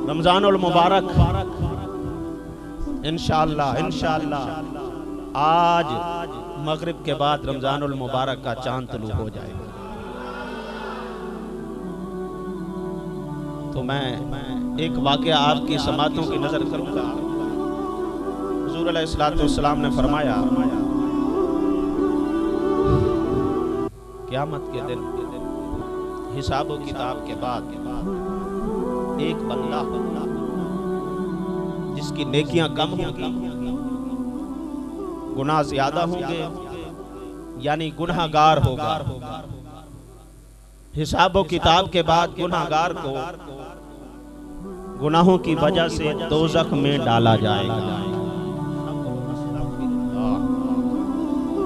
रमजानुल मुबारक इंशाअल्लाह आज मगरिब के बाद रमजानुल मुबारक का चांद तुलू हो जाएगा। तो मैं एक वाक़या आपकी समातों की नजर करूंगा। हुजूर अलैहिस्सलाम ने फरमाया क़यामत के दिन हिसाब व किताब के बाद एक बंदा जिसकी नेकियां कम होंगी, गुनाह ज्यादा होंगे, यानी गुनाहगार होगा। हिसाब व किताब के बाद गुनाहगार को गुनाहों की वजह से दोज़ख में डाला जाएगा।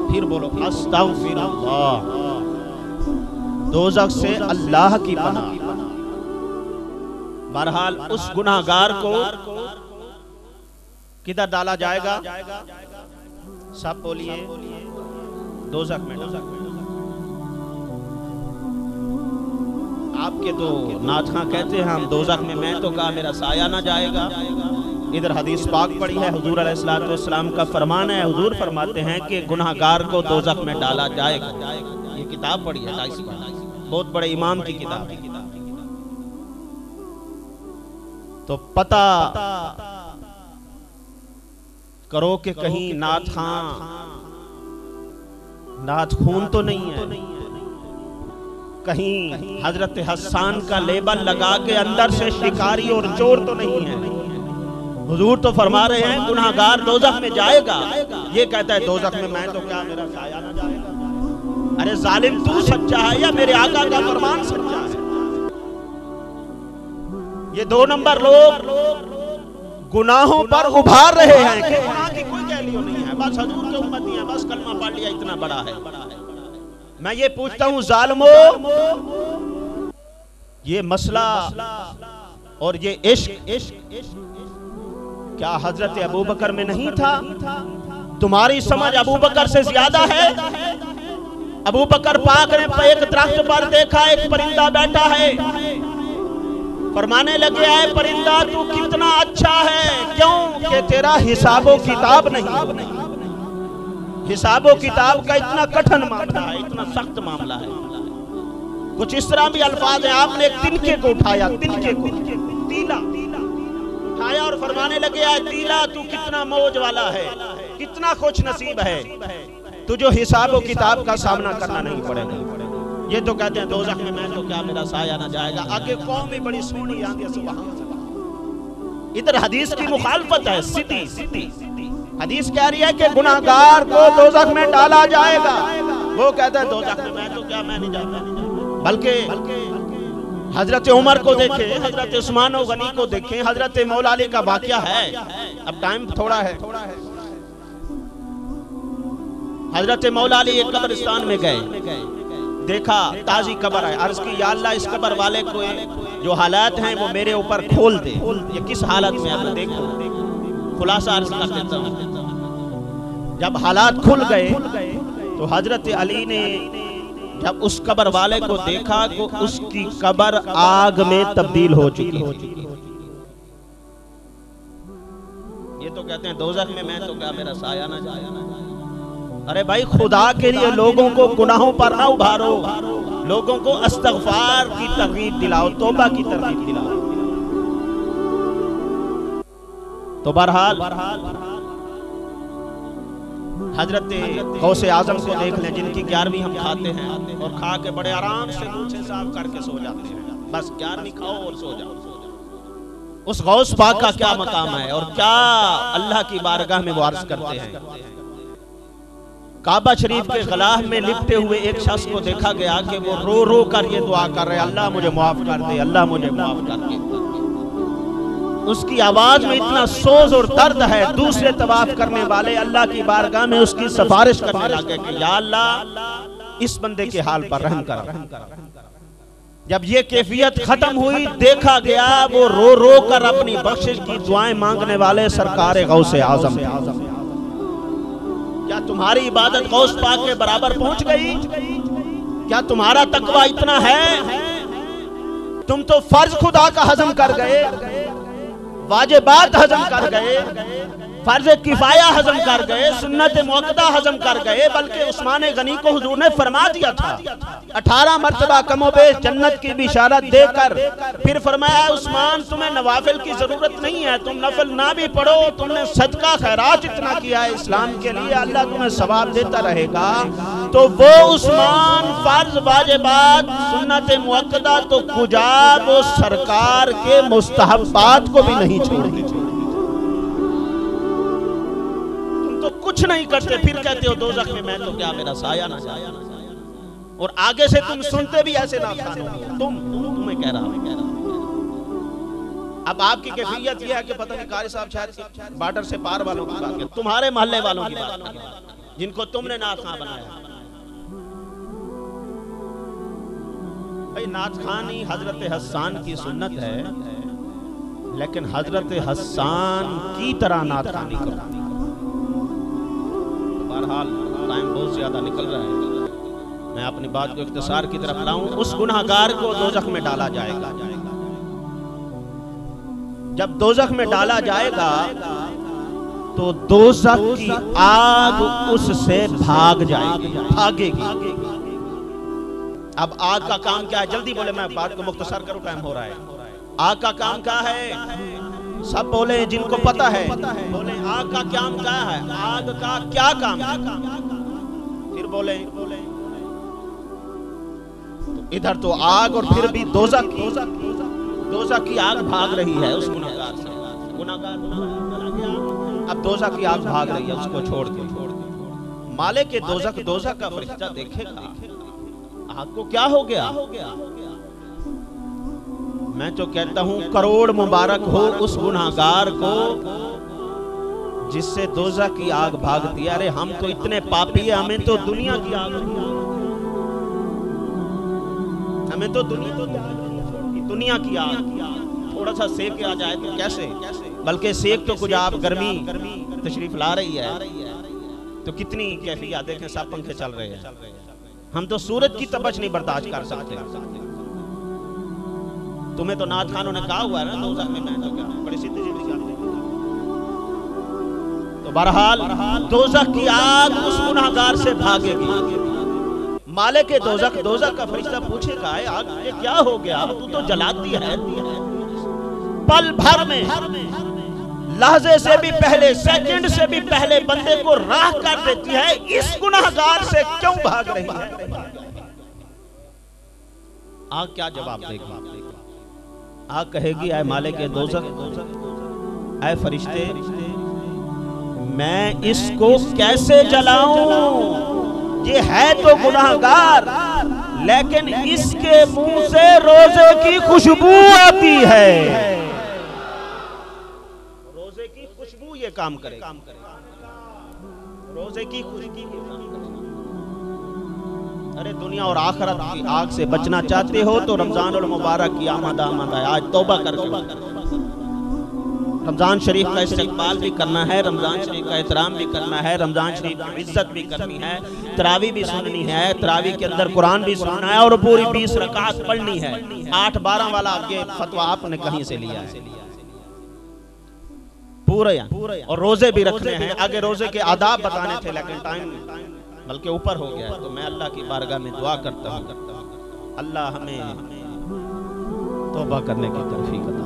फिर बोलो अस्तगफिरुल्लाह। दोज़ख से अल्लाह की पनाह। बहरहाल उस गुनाहगार को किधर डाला जाएगा? सब बोलिए, दोज़ख में। आपके तो नाथखा कहते हैं हम दोज़ख में, मैं तो कहा मेरा साया ना जाएगा। इधर हदीस पाक पड़ी है, हुजूर अलैहिस्सलाम का फरमान है। हुजूर फरमाते हैं कि गुनाहगार को दोज़ख में डाला जाएगा। ये किताब पड़ी है, बहुत बड़े इमाम की किताब। तो पता करो कि कहीं नाथ खून तो नहीं है, कहीं हजरत हसन का लेबल लगा के अंदर से शिकारी और चोर तो नहीं है। हुजूर तो फरमा रहे हैं गुनाहगार दोज़ख में जाएगा। ये कहता है दोज़ख में मैं तो क्या, मेरा साया ना जाएगा। अरे जालिम, तू सच्चा है या मेरे आका का फरमान सच्चा है? ये 2 नंबर लोग गुनाहों पर उभार रहे हैं कि गुनाह की कोई गैलियो नहीं है, बस हुजूर के उम्मती हैं, बस कलमा पढ़ लिया, इतना बड़ा है। मैं ये पूछता हूं जालिमो, ये मसला और ये इश्क क्या हजरत अबू बकर में नहीं था? तुम्हारी समझ अबू बकर से ज्यादा है। अबू बकर पाक ने एक दरख्त पर देखा, एक परिंदा बैठा है, फरमाने लगे आए परिंदा तू कितना अच्छा है, क्यों कि तेरा हिसाबो किताब नहीं। हिसाबो किताब का इतना कठिन मामला है, इतना सख्त मामला है। कुछ इस तरह भी अल्फाज है, आपने एक तिनके को उठाया, तिनके को तीला उठाया और फरमाने लगे आए तीला तू कितना मौज वाला है, कितना खुश नसीब है, तुझे हिसाबो किताब का सामना करना नहीं पड़ेगा। ये तो कहते हैं दोज़ख में मैं तो क्या, मेरा साया ना जाएगा। आगे कौम भी बड़ी सोनी आती है, सुभान अल्लाह। इधर हदीस की मुखालफत है, सीधी हदीस कह रही है कि गुनाहगार को दोज़ख में डाला जाएगा। वो कहता है दोज़ख में मैं तो क्या, मैं नहीं जाता। बल्कि हजरत उमर को देखें, हजरत उस्मान गनी को देखें, हजरत मौला अली का वाक़या है। अब टाइम थोड़ा है। हजरत मौला अली एक कब्रिस्तान में गए, देखा ताजी कब्र है, अर्ज की या अल्लाह इस कब्र वाले को जो हालात हैं वो मेरे ऊपर खोल दे। ये किस हालत में है देखो, खुलासा अर्ज कर देता हूं। जब हालात खुल गए तो हजरत अली ने जब उस कब्र वाले को देखा तो उसकी कब्र आग में तब्दील हो चुकी थी। ये तो कहते हैं दोज़ख में मैं तो क्या, मेरा साया ना जाए। अरे भाई खुदा के लिए लोगों को गुनाहों पर ना उभारो, लोगों को इस्तग़फ़ार की तरगीब दिलाओ, तौबा की तरगीब दिलाओ। तो बहरहाल हजरत गौसे आज़म को देख लें, जिनकी 11वीं हम खाते हैं और खा के बड़े आराम से मुंह साफ करके सो जाते हैं। बस 11वीं खाओ और सो जाओ। उस गौस पाक का क्या मकाम है और क्या अल्लाह की बारगाह में वो अर्ज़ करते हैं। काबा शरीफ के ग़िलाफ़ में लिपटे हुए एक शख्स को देखा गया कि वो रो रो कर ये दुआ कर रहे, अल्लाह मुझे माफ कर दे, अल्लाह मुझे माफ कर दे। उसकी आवाज में इतना सोज और दर्द है, दूसरे तवाफ करने वाले अल्लाह की बारगाह में उसकी सिफारिश करने लगे कि या अल्लाह इस बंदे के हाल पर रहम कर। जब ये कैफियत खत्म हुई, देखा गया वो रो रो कर अपनी बख्शिश की दुआएं मांगने वाले सरकार गौसे आज़म। क्या तुम्हारी इबादत गौस पाक के बराबर पहुंच गई? क्या तुम्हारा तकवा इतना है? तुम तो फर्ज खुदा का हजम कर गए, वाजिबात हजम कर गए, फर्ज किफाया हजम कर गए, सुन्नत मुअक्कदा हजम कर गए, बल्कि उस्मान गनी को हुजूर ने फरमा दिया था 18 मरतबा कमोबेश जन्नत की बिशारत देकर, फिर फरमाया उस्मान तुम्हें नवाफिल की जरूरत नहीं है, तुम नफल ना भी पढ़ो, तुमने सदका खैरात इतना किया है इस्लाम के लिए, अल्लाह तुम्हें सवाब देता रहेगा। तो वो उस्मान फर्ज वाजिबात सुन्नत मुअक्कदा तो कुजा वो सरकार के मुस्तहब्बात को भी नहीं छोड़ी। तो कुछ नहीं करते फिर कहते हो दोज़ख में मैं तो क्या मेरा साया ना जाए, और आगे से तुम सुनते भी ऐसे ना खानो तुम्हें कह रहा हूं। अब आपकी कैफियत यह है कि पता नहीं कारी साहब शायद बॉर्डर से पार वालों की बात, तुम्हारे मोहल्ले वालों की बात जिनको तुमने नात खां बनाया। भाई नात खानी हजरत हस्सान की सुन्नत है, लेकिन हजरत हस्सान की तरह नात खानी करो। बहरहाल टाइम बहुत ज्यादा निकल रहा है, मैं अपनी बात को इख्तिसार की तरफ लाऊं। उस गुनाहगार को दोज़ख में डाला जाएगा, जब दोज़ख में डाला जाएगा तो दोज़ख की आग उससे भाग जाएगी, भागेगी। अब आग का काम क्या है, जल्दी बोले, मैं बात को मुख्तसर करूं, टाइम हो रहा है। आग का काम क्या है, सब बोले जिनको पता है बोले आग का काम क्या है, आग का क्या काम है, फिर बोले तो इधर तो आग और फिर भी दोज़ख की आग भाग रही है उस गुनाहगार से। गुनाहगार अब दोज़ख की आग भाग रही है, उसको छोड़ के मालिक के दोज़ख का फरिश्ता देखेगा आग को क्या हो गया। मैं तो कहता हूं करोड़ मुबारक हो उस गुनाहगार को जिससे दोज़ख की आग भागती है। अरे हम तो इतने पापी है, हमें तो दुनिया की आग, हमें तो दुनिया की आग थोड़ा सा सेक आ जाए तो कैसे, बल्कि सेक तो कुछ आप गर्मी तशरीफ ला रही है तो कितनी कैफियत देखें, सब पंखे चल रहे हैं, हम तो सूरज की तपश नहीं बर्दाश्त कर सकते। तुम्हें तो नाथ खानों ने कहा हुआ है ना दोज़ख में मैं तो क्या, बड़ी सीधी सीधी बात है। तो बहरहाल दोज़ख की आग उस गुनाहगार से भागेगी। मालिक के दोज़ख का फरिश्ता पूछेगा आग ये क्या हो गया, तू तो जलाती है। पल भर में लहजे से भी पहले, सेकंड से भी पहले बंदे को राह कर देती है, इस गुनाहगार से क्यों भाग रही है। आग क्या जवाब देगी, आग कहेगी ऐ मालिक के दोज़ख, ऐ फरिश्ते मैं इसको कैसे जलाऊं, ये है तो गुनाहगार लेकिन इसके मुंह से रोजे की खुशबू आती है, रोजे की खुशबू ये काम करे, रोजे की खुशबू। अरे दुनिया और आखिरत की आग से बचना चाहते हो तो रमजानुल मुबारक की आमद है, आज तौबा करके रमजान शरीफ का इस्तकबाल भी करना है, रमजान शरीफ का एहतराम भी करना है, रमजान शरीफ की इज्जत भी करनी है, तरावी भी सुननी है, तरावी के अंदर कुरान भी सुनना है और पूरी 20 रकात पढ़नी है। 8-12 वाला आगे फतवा आपने कहीं से लिया है, पूरे और रोजे भी रखने हैं। आगे रोजे के आदाब बताने थे लेकिन टाइम बल्कि ऊपर हो गया है, तो मैं अल्लाह की बारगाह में दुआ करता हूँ अल्लाह हमें तौबा करने की तौफीक अता